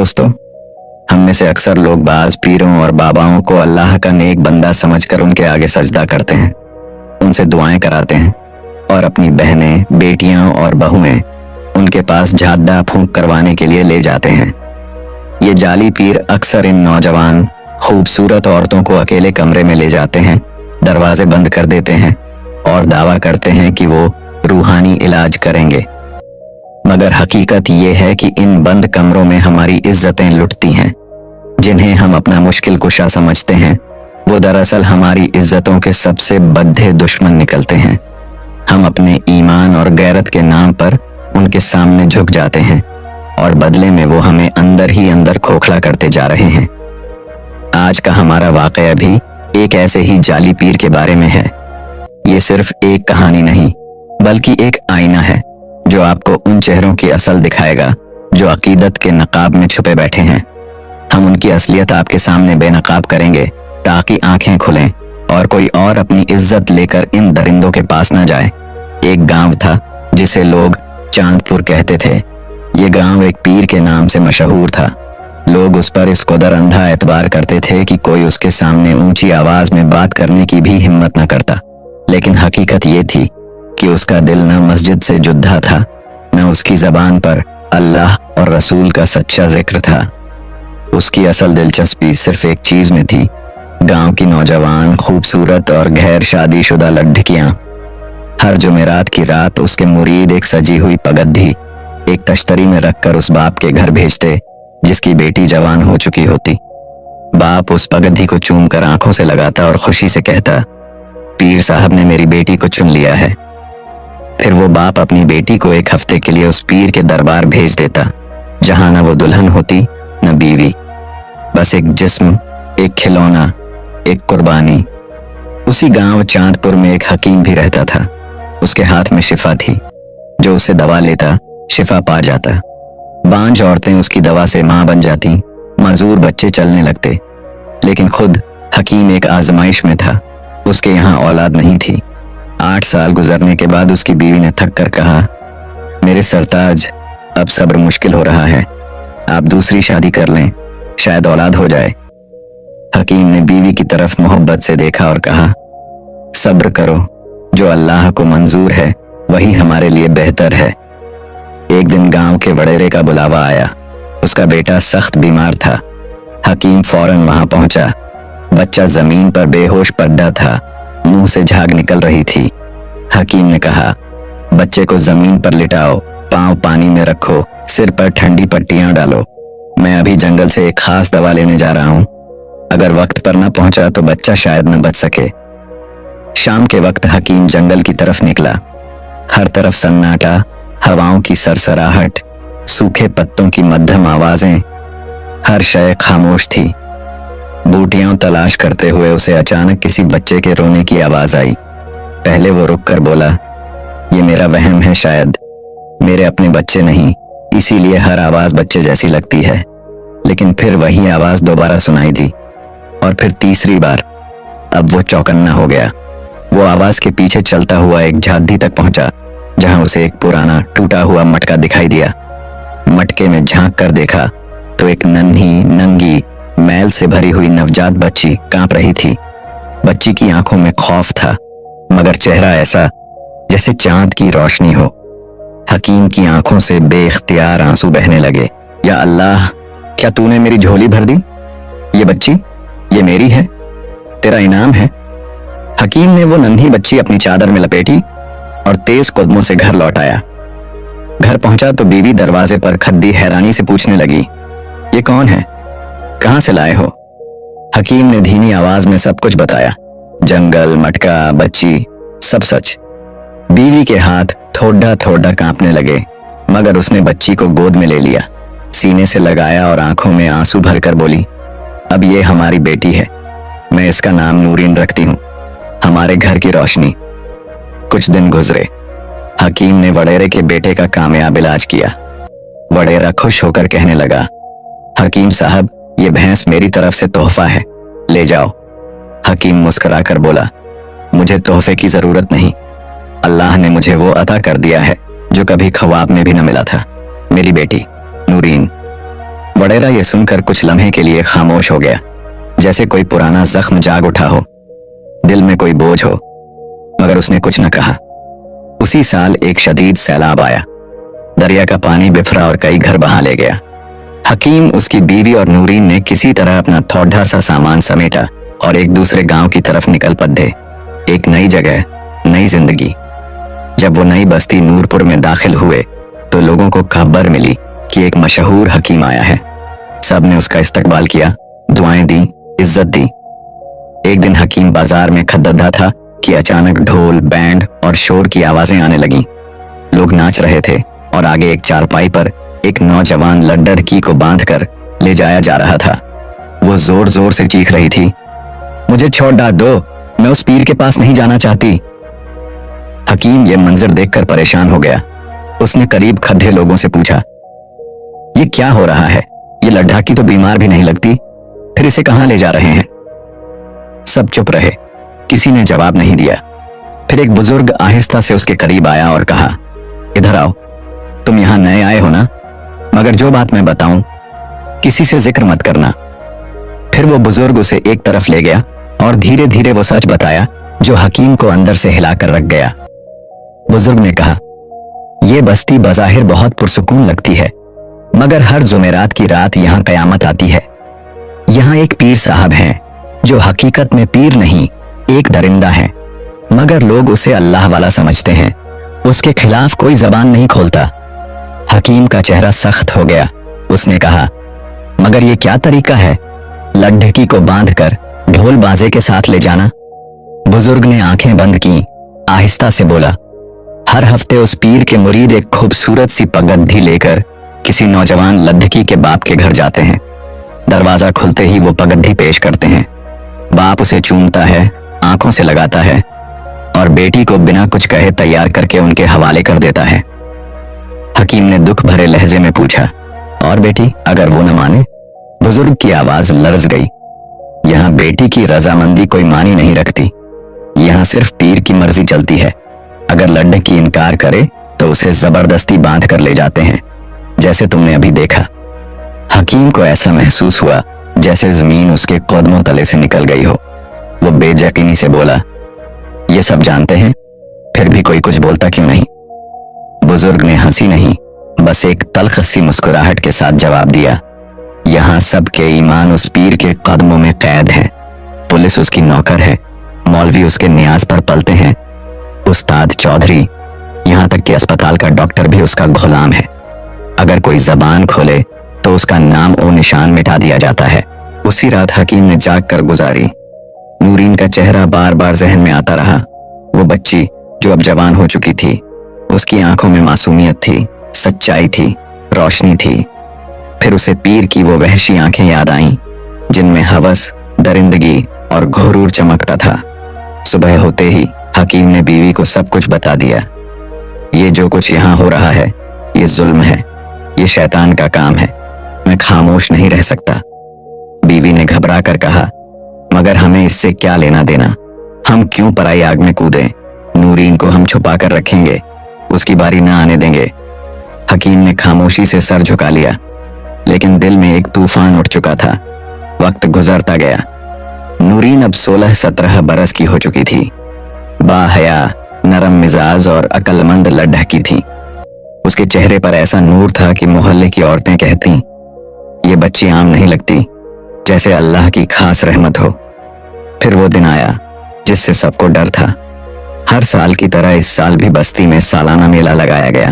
दोस्तों, हम में से अक्सर लोग बाज पीरों और बाबाओं को अल्लाह का नेक बंदा समझकर उनके आगे सजदा करते हैं, उनसे दुआएं कराते हैं और अपनी बहनें, बेटियां और बहुएं उनके पास झाद्दा फूंक करवाने के लिए ले जाते हैं। ये जाली पीर अक्सर इन नौजवान खूबसूरत औरतों को अकेले कमरे में ले जाते हैं, दरवाजे बंद कर देते हैं और दावा करते हैं कि वो रूहानी इलाज करेंगे। मगर हकीकत ये है कि इन बंद कमरों में हमारी इज्जतें लुटती हैं। जिन्हें हम अपना मुश्किल कुशा समझते हैं, वो दरअसल हमारी इज्जतों के सबसे बद्दे दुश्मन निकलते हैं। हम अपने ईमान और गैरत के नाम पर उनके सामने झुक जाते हैं और बदले में वो हमें अंदर ही अंदर खोखला करते जा रहे हैं। आज का हमारा वाकया भी एक ऐसे ही जाली पीर के बारे में है। ये सिर्फ एक कहानी नहीं, बल्कि एक आईना है जो आपको उन चेहरों की असल दिखाएगा जो अकीदत के नकाब में छुपे बैठे हैं। हम उनकी असलियत आपके सामने बेनकाब करेंगे ताकि आंखें खुलें और कोई और अपनी इज्जत लेकर इन दरिंदों के पास न जाए। एक गांव था जिसे लोग चांदपुर कहते थे। ये गांव एक पीर के नाम से मशहूर था। लोग उस पर इस कदर अंधा एतबार करते थे कि कोई उसके सामने ऊंची आवाज में बात करने की भी हिम्मत न करता। लेकिन हकीकत ये थी कि उसका दिल न मस्जिद से जुद्दा था, न उसकी जबान पर अल्लाह और रसूल का सच्चा जिक्र था। उसकी असल दिलचस्पी सिर्फ एक चीज में थी, गांव की नौजवान खूबसूरत और गैर शादीशुदा लड़कियां। हर जुमेरात की रात उसके मुरीद एक सजी हुई पगड्डी एक तश्तरी में रखकर उस बाप के घर भेजते जिसकी बेटी जवान हो चुकी होती। बाप उस पगड्डी को चूम कर आंखों से लगाता और खुशी से कहता, पीर साहब ने मेरी बेटी को चुन लिया है। फिर वो बाप अपनी बेटी को एक हफ्ते के लिए उस पीर के दरबार भेज देता, जहां न वो दुल्हन होती न बीवी, बस एक जिस्म, एक खिलौना, एक कुर्बानी। उसी गांव चांदपुर में एक हकीम भी रहता था। उसके हाथ में शिफा थी। जो उसे दवा लेता शिफा पा जाता। बांझ औरतें उसकी दवा से मां बन जाती, माजूर बच्चे चलने लगते। लेकिन खुद हकीम एक आजमाइश में था। उसके यहाँ औलाद नहीं थी। 8 साल गुजरने के बाद उसकी बीवी ने थक कर कहा, मेरे सरताज, अब सब्र मुश्किल हो रहा है, आप दूसरी शादी कर लें, शायद औलाद हो जाए। हकीम ने बीवी की तरफ मोहब्बत से देखा और कहा, सब्र करो, जो अल्लाह को मंजूर है वही हमारे लिए बेहतर है। एक दिन गांव के वडेरे का बुलावा आया। उसका बेटा सख्त बीमार था। हकीम फौरन वहां पहुंचा। बच्चा जमीन पर बेहोश पड़ा था, मुंह से झाग निकल रही थी। हकीम ने कहा, बच्चे को जमीन पर लिटाओ, पांव पानी में रखो, सिर पर ठंडी पट्टियां डालो। मैं अभी जंगल से एक खास दवा लेने जा रहा हूं। अगर वक्त पर न पहुंचा तो बच्चा शायद न बच सके। शाम के वक्त हकीम जंगल की तरफ निकला। हर तरफ सन्नाटा, हवाओं की सरसराहट, सूखे पत्तों की मध्यम आवाजें, हर शय खामोश थी। बूटियां तलाश करते हुए उसे अचानक किसी बच्चे के रोने की आवाज आई। पहले वो रुक कर बोला, ये मेरा वहम है, शायद मेरे अपने बच्चे नहीं, इसीलिए हर आवाज बच्चे जैसी लगती है। लेकिन फिर वही आवाज दोबारा सुनाई दी और फिर तीसरी बार। अब वो चौकन्ना हो गया। वो आवाज के पीछे चलता हुआ एक झाड़ी तक पहुंचा, जहां उसे एक पुराना टूटा हुआ मटका दिखाई दिया। मटके में झांक कर देखा तो एक नन्ही नंगी मैल से भरी हुई नवजात बच्ची कांप रही थी। बच्ची की आंखों में खौफ था, मगर चेहरा ऐसा जैसे चांद की रोशनी हो। हकीम की आंखों से बेख्तियार आंसू बहने लगे। या अल्लाह, क्या तूने मेरी झोली भर दी? ये बच्ची, ये मेरी है, तेरा इनाम है। हकीम ने वो नन्ही बच्ची अपनी चादर में लपेटी और तेज कदमों से घर लौट आया। घर पहुंचा तो बीवी दरवाजे पर खद्दी हैरानी से पूछने लगी, ये कौन है, कहां से लाए हो? हकीम ने धीमी आवाज में सब कुछ बताया, जंगल, मटका, बच्ची, सब सच। बीवी के हाथ थोड़ा थोड़ा कांपने लगे, मगर उसने बच्ची को गोद में ले लिया, सीने से लगाया और आंखों में आंसू भरकर बोली, अब ये हमारी बेटी है, मैं इसका नाम नूरीन रखती हूँ, हमारे घर की रोशनी। कुछ दिन गुजरे। हकीम ने वडेरे के बेटे का कामयाब इलाज किया। वडेरा खुश होकर कहने लगा, हकीम साहब, ये भैंस मेरी तरफ से तोहफा है, ले जाओ। हकीम मुस्कुराकर बोला, मुझे तोहफे की जरूरत नहीं, अल्लाह ने मुझे वो अता कर दिया है जो कभी ख्वाब में भी न मिला था, मेरी बेटी नूरीन। वडेरा ये सुनकर कुछ लम्हे के लिए खामोश हो गया, जैसे कोई पुराना जख्म जाग उठा हो, दिल में कोई बोझ हो, मगर उसने कुछ न कहा। उसी साल एक शदीद सैलाब आया। दरिया का पानी बिफरा और कई घर बहा ले गया। हकीम, उसकी बीवी और नूरीन ने किसी तरह अपना थोड़ा सा सामान समेटा और एक दूसरे गांव की तरफ निकल पड़े। एक नई जगह, नई जिंदगी। जब वो नई बस्ती नूरपुर में दाखिल हुए तो लोगों को खबर मिली कि एक मशहूर हकीम आया है। सब ने उसका इस्तकबाल किया, दुआएं दी, इज्जत दी। एक दिन हकीम बाजार में खद्ददा था कि अचानक ढोल, बैंड और शोर की आवाजें आने लगीं। लोग नाच रहे थे और आगे एक चारपाई पर एक नौजवान लड्डरकी को बांधकर ले जाया जा रहा था। वो जोर जोर से चीख रही थी, मुझे छोड़ डाल दो, मैं उस पीर के पास नहीं जाना चाहती। हकीम ये मंजर देखकर परेशान हो गया। उसने करीब खड़े लोगों से पूछा, ये क्या हो रहा है? ये लड्ढाकी तो बीमार भी नहीं लगती, फिर इसे कहां ले जा रहे हैं? सब चुप रहे, किसी ने जवाब नहीं दिया। फिर एक बुजुर्ग आहिस्ता से उसके करीब आया और कहा, इधर आओ, तुम यहां नए आए हो ना, मगर जो बात मैं बताऊं किसी से जिक्र मत करना। फिर वो बुजुर्ग उसे एक तरफ ले गया और धीरे धीरे वो सच बताया जो हकीम को अंदर से हिलाकर रख गया। बुजुर्ग ने कहा, ये बस्ती बज़ाहिर बहुत पुरसुकून लगती है, मगर हर जुमेरात की रात यहाँ कयामत आती है। यहाँ एक पीर साहब हैं जो हकीकत में पीर नहीं, एक दरिंदा है, मगर लोग उसे अल्लाह वाला समझते हैं। उसके खिलाफ कोई जबान नहीं खोलता। हकीम का चेहरा सख्त हो गया। उसने कहा, मगर ये क्या तरीका है, लड्ढकी को बांधकर ढोल बाजे के साथ ले जाना? बुजुर्ग ने आंखें बंद की, आहिस्ता से बोला, हर हफ्ते उस पीर के मुरीद एक खूबसूरत सी पगड्डी लेकर किसी नौजवान लड्ढकी के बाप के घर जाते हैं। दरवाजा खुलते ही वो पगड्डी पेश करते हैं। बाप उसे चूमता है, आंखों से लगाता है और बेटी को बिना कुछ कहे तैयार करके उनके हवाले कर देता है। हकीम ने दुख भरे लहजे में पूछा, और बेटी, अगर वो न माने? बुजुर्ग की आवाज लर्ज गई। यहाँ बेटी की रजामंदी कोई मानी नहीं रखती। यहाँ सिर्फ पीर की मर्जी चलती है। अगर लड्ढकी इनकार करे तो उसे जबरदस्ती बांध कर ले जाते हैं, जैसे तुमने अभी देखा। हकीम को ऐसा महसूस हुआ जैसे जमीन उसके कदमों तले से निकल गई हो। वो बेयकीनी से बोला, ये सब जानते हैं, फिर भी कोई कुछ बोलता क्यों नहीं? बुजुर्ग ने हंसी नहीं, बस एक तल्ख सी मुस्कुराहट के साथ जवाब दिया, यहाँ सबके ईमान उस पीर के कदमों में कैद है। पुलिस उसकी नौकर है, मौलवी उसके न्याज पर पलते हैं, उस्ताद चौधरी, यहाँ तक कि अस्पताल का डॉक्टर भी उसका गुलाम है। अगर कोई जबान खोले तो उसका नाम और निशान मिटा दिया जाता है। उसी रात हकीम ने जाग कर गुजारी। नूरीन का चेहरा बार बार जहन में आता रहा। वो बच्ची जो अब जवान हो चुकी थी, उसकी आंखों में मासूमियत थी, सच्चाई थी, रोशनी थी। फिर उसे पीर की वो वहशी आंखें याद आईं जिनमें हवस, दरिंदगी और घुरूर चमकता था। सुबह होते ही हकीम ने बीवी को सब कुछ बता दिया। ये जो कुछ यहाँ हो रहा है, ये जुल्म है, ये शैतान का काम है, मैं खामोश नहीं रह सकता। बीवी ने घबरा कर कहा, मगर हमें इससे क्या लेना देना? हम क्यों पराई आग में कूदें? नूरीन को हम छुपा कर रखेंगे, उसकी बारी ना आने देंगे। हकीम ने खामोशी से सर झुका लिया, लेकिन दिल में एक तूफान उठ चुका था। वक्त गुजरता गया। नूरीन अब 16-17 बरस की हो चुकी थी। बाहया, नरम मिजाज और अक्लमंद लड्ढकी थी। उसके चेहरे पर ऐसा नूर था कि मोहल्ले की औरतें कहती, ये बच्ची आम नहीं लगती, जैसे अल्लाह की खास रहमत हो। फिर वो दिन आया जिससे सबको डर था। हर साल की तरह इस साल भी बस्ती में सालाना मेला लगाया गया।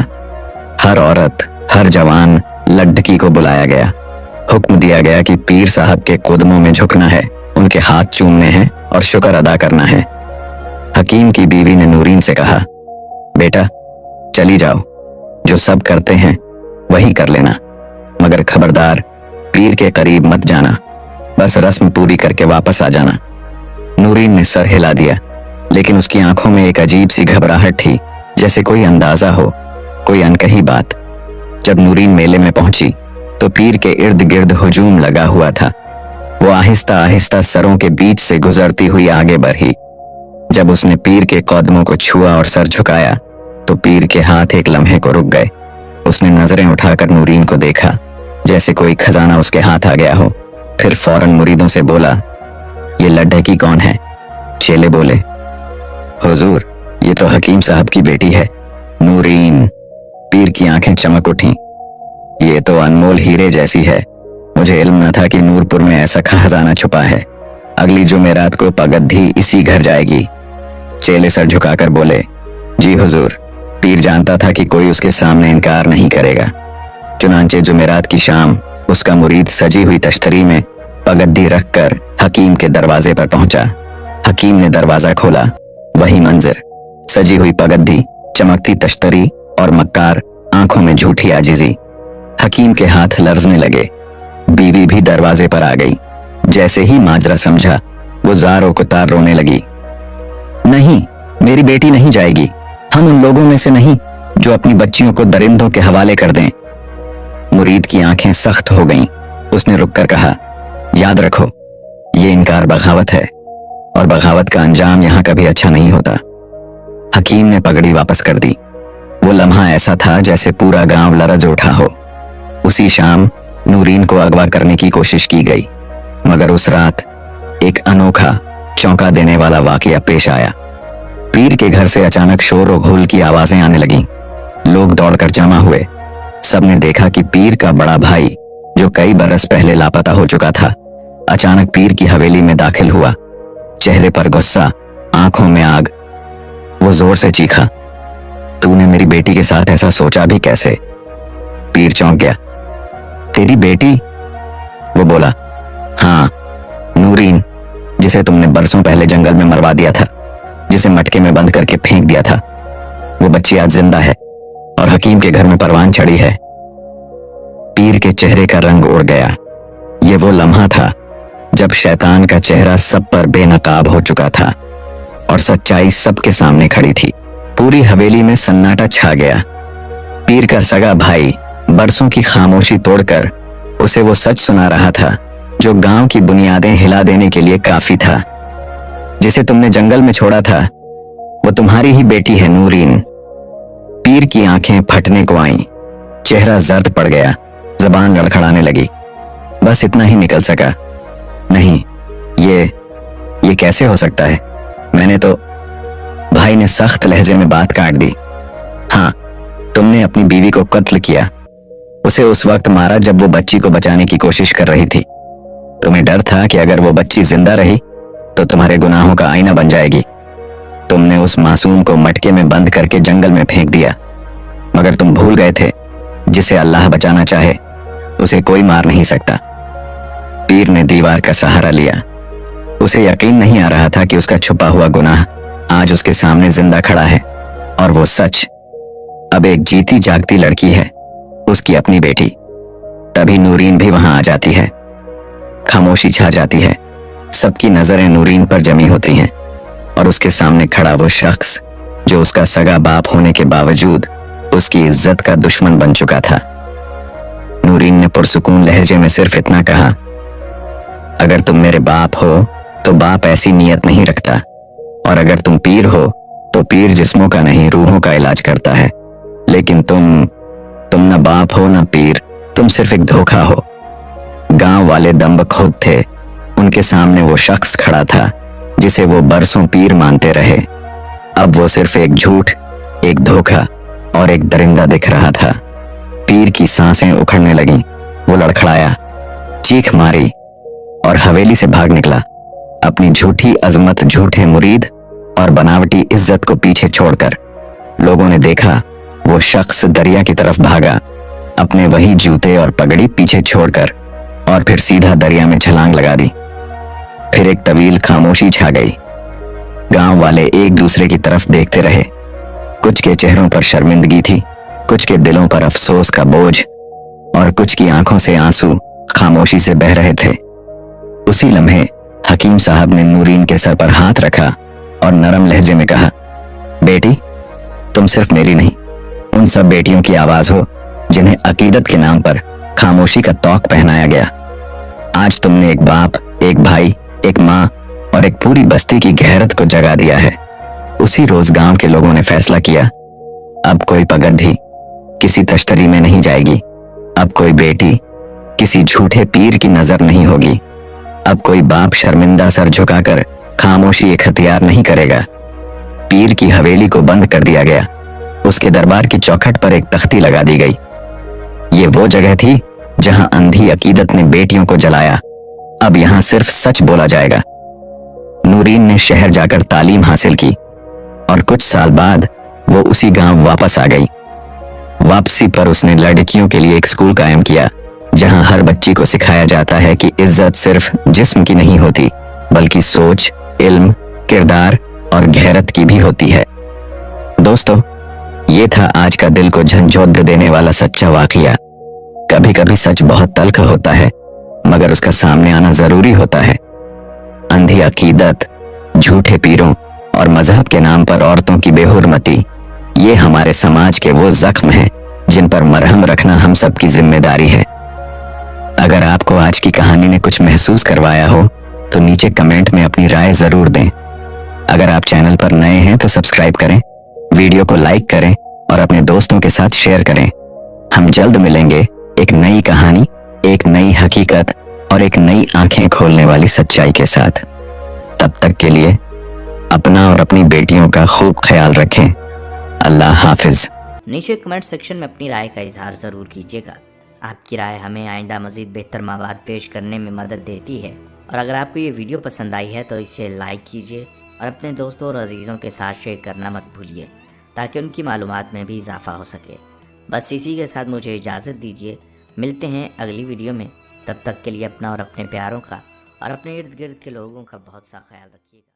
हर औरत, हर जवान लड्ढकी को बुलाया गया। हुक्म दिया गया कि पीर साहब के कदमों में झुकना है, उनके हाथ चूमने हैं और शुक्र अदा करना है। हकीम की बीवी ने नूरीन से कहा, बेटा चली जाओ, जो सब करते हैं वही कर लेना, मगर खबरदार पीर के करीब मत जाना, बस रस्म पूरी करके वापस आ जाना। नूरीन ने सर हिला दिया, लेकिन उसकी आंखों में एक अजीब सी घबराहट थी, जैसे कोई अंदाजा हो, कोई अनकही बात। जब नूरीन मेले में पहुंची तो पीर के इर्द गिर्द हुजूम लगा हुआ था। वो आहिस्ता आहिस्ता सरों के बीच से गुजरती हुई आगे बढ़ी। जब उसने पीर के कदमों को छुआ और सर झुकाया तो पीर के हाथ एक लम्हे को रुक गए। उसने नजरें उठाकर नूरीन को देखा। जैसे कोई खजाना उसके हाथ आ गया हो। फिर फौरन मुरीदों से बोला, ये लड्ढकी कौन है? चेले बोले, हुजूर, ये तो हकीम साहब की बेटी है, नूरीन। पीर की आंखें चमक उठी। ये तो अनमोल हीरे जैसी है। मुझे इल्म न था कि नूरपुर में ऐसा खजाना छुपा है। अगली जुमेरात को पगड्डी इसी घर जाएगी। चेले सर झुकाकर बोले, जी हुजूर। पीर जानता था कि कोई उसके सामने इनकार नहीं करेगा। चुनांचे जुमेरात की शाम उसका मुरीद सजी हुई तश्तरी में पगड्डी रखकर हकीम के दरवाजे पर पहुंचा। हकीम ने दरवाजा खोला। वही मंजर, सजी हुई पगड्डी, चमकती तश्तरी और मक्कार आंखों में झूठी आजिजी। हकीम के हाथ लर्जने लगे। बीवी भी दरवाजे पर आ गई। जैसे ही माजरा समझा, वो ज़ारो कुतार रोने लगी। नहीं, मेरी बेटी नहीं जाएगी। हम उन लोगों में से नहीं जो अपनी बच्चियों को दरिंदों के हवाले कर दें। मुरीद की आंखें सख्त हो गईं। उसने रुककर कहा, याद रखो, ये इनकार बगावत है और बगावत का अंजाम यहां कभी अच्छा नहीं होता। हकीम ने पगड़ी वापस कर दी। वो लम्हा ऐसा था जैसे पूरा गांव लरज उठा हो। उसी शाम नूरीन को अगवा करने की कोशिश की गई, मगर उस रात एक अनोखा, चौंका देने वाला वाकया पेश आया। पीर के घर से अचानक शोर और घुल की आवाजें आने लगीं। लोग दौड़कर जमा हुए। सबने देखा कि पीर का बड़ा भाई, जो कई बरस पहले लापता हो चुका था, अचानक पीर की हवेली में दाखिल हुआ। चेहरे पर गुस्सा, आंखों में आग। वो जोर से चीखा, तूने मेरी बेटी के साथ ऐसा सोचा भी कैसे? पीर चौंक गया। तेरी बेटी? वो बोला, हाँ, नूरीन, जिसे तुमने बरसों पहले जंगल में मरवा दिया था, जिसे मटके में बंद करके फेंक दिया था। वो बच्ची आज जिंदा है और हकीम के घर में परवान चढ़ी है। पीर के चेहरे का रंग उड़ गया। ये वो लम्हा था जब शैतान का चेहरा सब पर बेनकाब हो चुका था और सच्चाई सबके सामने खड़ी थी। पूरी हवेली में सन्नाटा छा गया। पीर का सगा भाई बरसों की खामोशी तोड़कर उसे वो सच सुना रहा था जो गांव की बुनियादें हिला देने के लिए काफी था। जिसे तुमने जंगल में छोड़ा था, वो तुम्हारी ही बेटी है, नूरीन। पीर की आंखें फटने को आईं। चेहरा जर्द पड़ गया। जबान लड़खड़ाने लगी। बस इतना ही निकल सका, नहीं, ये कैसे हो सकता है? मैंने तो। भाई ने सख्त लहजे में बात काट दी। हाँ, तुमने अपनी बीवी को कत्ल किया। उसे उस वक्त मारा जब वो बच्ची को बचाने की कोशिश कर रही थी। तुम्हें डर था कि अगर वो बच्ची जिंदा रही तो तुम्हारे गुनाहों का आईना बन जाएगी। तुमने उस मासूम को मटके में बंद करके जंगल में फेंक दिया। मगर तुम भूल गए थे, जिसे अल्लाह बचाना चाहे उसे कोई मार नहीं सकता। पीर ने दीवार का सहारा लिया। उसे यकीन नहीं आ रहा था कि उसका छुपा हुआ गुनाह आज उसके सामने जिंदा खड़ा है, और वो सच अब एक जीती जागती लड़की है, उसकी अपनी बेटी। तभी नूरीन भी वहां आ जाती है। खामोशी छा जाती है। सबकी नजरें नूरीन पर जमी होती हैं और उसके सामने खड़ा वो शख्स जो उसका सगा बाप होने के बावजूद उसकी इज्जत का दुश्मन बन चुका था। नूरीन ने पुरसुकून लहजे में सिर्फ इतना कहा, अगर तुम मेरे बाप हो तो बाप ऐसी नीयत नहीं रखता, और अगर तुम पीर हो तो पीर जिस्मों का नहीं रूहों का इलाज करता है। लेकिन तुम न बाप हो न पीर, तुम सिर्फ एक धोखा हो। गांव वाले दम्ब खुद थे। उनके सामने वो शख्स खड़ा था जिसे वो बरसों पीर मानते रहे। अब वो सिर्फ एक झूठ, एक धोखा और एक दरिंदा दिख रहा था। पीर की सांसें उखड़ने लगीं। वो लड़खड़ाया, चीख मारी और हवेली से भाग निकला, अपनी झूठी अजमत, झूठे मुरीद और बनावटी इज्जत को पीछे छोड़कर। लोगों ने देखा वो शख्स दरिया की तरफ भागा, अपने वही जूते और पगड़ी पीछे छोड़कर, और फिर सीधा दरिया में छलांग लगा दी। फिर एक तवील खामोशी छा गई। गांव वाले एक दूसरे की तरफ देखते रहे। कुछ के चेहरों पर शर्मिंदगी थी, कुछ के दिलों पर अफसोस का बोझ, और कुछ की आंखों से आंसू खामोशी से बह रहे थे। उसी लम्हे हकीम साहब ने नूरीन के सर पर हाथ रखा और नरम लहजे में कहा, बेटी, तुम सिर्फ मेरी नहीं, उन सब बेटियों की आवाज हो जिन्हें अकीदत के नाम पर खामोशी का तौक पहनाया गया। आज तुमने एक बाप, एक भाई, एक माँ और एक पूरी बस्ती की गहरत को जगा दिया है। उसी रोज गांव के लोगों ने फैसला किया, अब कोई पगड्डी किसी तश्तरी में नहीं जाएगी। अब कोई बेटी किसी झूठे पीर की नजर नहीं होगी। अब कोई बाप शर्मिंदा सर झुकाकर खामोशी इख्तियार नहीं करेगा। पीर की हवेली को बंद कर दिया गया। उसके दरबार की चौखट पर एक तख्ती लगा दी गई। ये वो जगह थी जहां अंधी अकीदत ने बेटियों को जलाया। अब यहां सिर्फ सच बोला जाएगा। नूरीन ने शहर जाकर तालीम हासिल की और कुछ साल बाद वो उसी गांव वापस आ गई। वापसी पर उसने लड़कियों के लिए एक स्कूल कायम किया जहां हर बच्ची को सिखाया जाता है कि इज्जत सिर्फ जिस्म की नहीं होती बल्कि सोच, इल्म, किरदार और गैरत की भी होती है। दोस्तों, ये था आज का दिल को झंझोर देने वाला सच्चा वाकया। कभी कभी सच बहुत तल्ख होता है मगर उसका सामने आना जरूरी होता है। अंधी अकीदत, झूठे पीरों और मजहब के नाम पर औरतों की बेहुरमती, ये हमारे समाज के वो जख्म हैं जिन पर मरहम रखना हम सब की जिम्मेदारी है। अगर आपको आज की कहानी ने कुछ महसूस करवाया हो तो नीचे कमेंट में अपनी राय जरूर दें। अगर आप चैनल पर नए हैं तो सब्सक्राइब करें, वीडियो को लाइक करें और अपने दोस्तों के साथ शेयर करें। हम जल्द मिलेंगे एक नई कहानी, एक नई हकीकत और एक नई आंखें खोलने वाली सच्चाई के साथ। तब तक के लिए अपना और अपनी बेटियों का खूब ख्याल रखें। अल्लाह हाफिज। नीचे कमेंट सेक्शन में अपनी राय का इजहार ज़रूर कीजिएगा। आपकी राय हमें आइंदा मज़ीद बेहतर मवाद पेश करने में मदद देती है। और अगर आपको ये वीडियो पसंद आई है तो इसे लाइक कीजिए और अपने दोस्तों और अजीज़ों के साथ शेयर करना मत भूलिए ताकि उनकी मालूमात में भी इजाफ़ा हो सके। बस इसी के साथ मुझे इजाज़त दीजिए। मिलते हैं अगली वीडियो में। तब तक के लिए अपना और अपने प्यारों का और अपने इर्द गिर्द के लोगों का बहुत सा ख्याल रखिएगा।